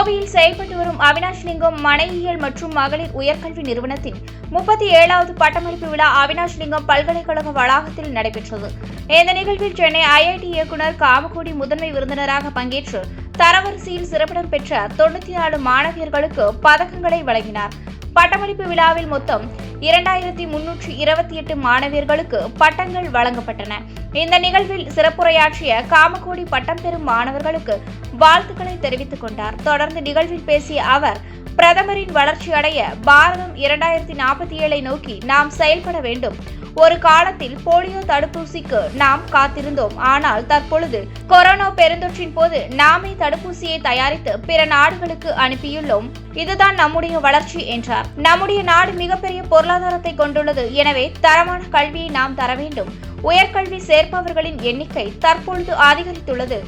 கோவையில் செயல்பட்டு வரும் அவினாஷ் லிங்கம் மனையியல் மற்றும் மகளிர் உயர்கல்வி நிறுவனத்தின் 37வது பட்டமளிப்பு விழா அவினாஷ் லிங்கம் பல்கலைக்கழக வளாகத்தில் நடைபெற்றது. இந்த நிகழ்வில் சென்னை ஐஐடி இயக்குநர் காமகோடி முதன்மை விருந்தினராக பங்கேற்று தரவரிசையில் சிறப்பிடம் பெற்ற 94 மாணவியர்களுக்கு பதக்கங்களை வழங்கினார். பட்டமளிப்பு விழாவில் மொத்தம் 2328 மாணவியர்களுக்கு பட்டங்கள் வழங்கப்பட்டன. இந்த நிகழ்வில் சிறப்புரையாற்றிய காமகோடி பட்டம் பெறும் மாணவர்களுக்கு வாழ்த்துக்களை தெரிவித்துக் கொண்டார். தொடர்ந்து நிகழ்வில் பேசிய அவர், பிரதமரின் வளர்ச்சி அடைய பாரதம் 2047 நோக்கி நாம் செயல்பட வேண்டும். ஒரு காலத்தில் போலியோ தடுப்பூசிக்கு நாம் காத்திருந்தோம். ஆனால் தற்பொழுது கொரோனா பெருந்தொற்றின் போது நாமே தடுப்பூசியை தயாரித்து பிற நாடுகளுக்கு அனுப்பியுள்ளோம். இதுதான் நம்முடைய வளர்ச்சி என்றார். நம்முடைய நாடு மிகப்பெரிய பொருளாதாரத்தை கொண்டுள்ளது. எனவே தரமான கல்வியை நாம் தர வேண்டும். உயர்கல்வி சேர்ப்பவர்களின் எண்ணிக்கை தற்பொழுது அதிகரித்துள்ளது.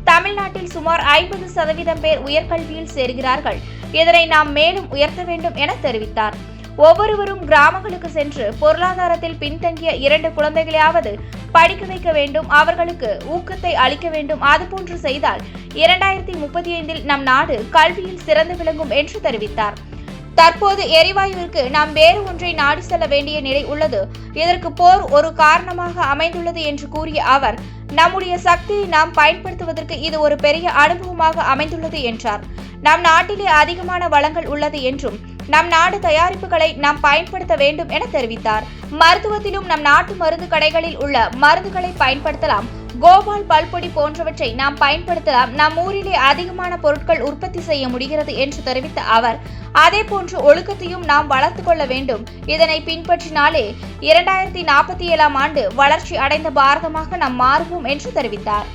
தமிழ்நாட்டில் சுமார் 50% பேர் உயர்கல்வியில் சேர்கிறார்கள். இதனை நாம் மேலும் உயர்த்த வேண்டும் என தெரிவித்தார். ஒவ்வொருவரும் கிராமங்களுக்கு சென்று பொருளாதாரத்தில் பின்தங்கிய 2 குழந்தைகளையாவது படிக்க வைக்க வேண்டும். அவர்களுக்கு ஊக்கத்தை அளிக்க வேண்டும். அதுபோன்று செய்தால் 2035 நம் நாடு கல்வியில் சிறந்து விளங்கும் என்று தெரிவித்தார். தற்போது எரிவாயுவிற்கு நாம் வேறு ஒன்றை நாடி செல்ல வேண்டிய நிலை உள்ளது. இதற்கு போர் ஒரு காரணமாக அமைந்துள்ளது என்று கூறிய அவர், நம்முடைய சக்தியை நாம் பயன்படுத்துவதற்கு இது ஒரு பெரிய அனுபவமாக அமைந்துள்ளது என்றார். நம் நாட்டிலே அதிகமான வளங்கள் உள்ளது என்றும் நம் நாடு தயாரிப்புகளை நாம் பயன்படுத்த வேண்டும் என தெரிவித்தார். மருத்துவத்திலும் நம் நாட்டு மருந்து கடைகளில் உள்ள மருந்துகளை பயன்படுத்தலாம். கோபால் பல்பொடி போன்றவற்றை நாம் பயன்படுத்தலாம். நம் ஊரிலே அதிகமான பொருட்கள் உற்பத்தி செய்ய முடிகிறது என்று தெரிவித்த அவர், அதேபோன்று ஒழுக்கத்தையும் நாம் வளர்த்து கொள்ள வேண்டும். இதனை பின்பற்றினாலே 2047 வளர்ச்சி அடைந்த பாரதமாக நாம் மாறுவோம் என்று தெரிவித்தார்.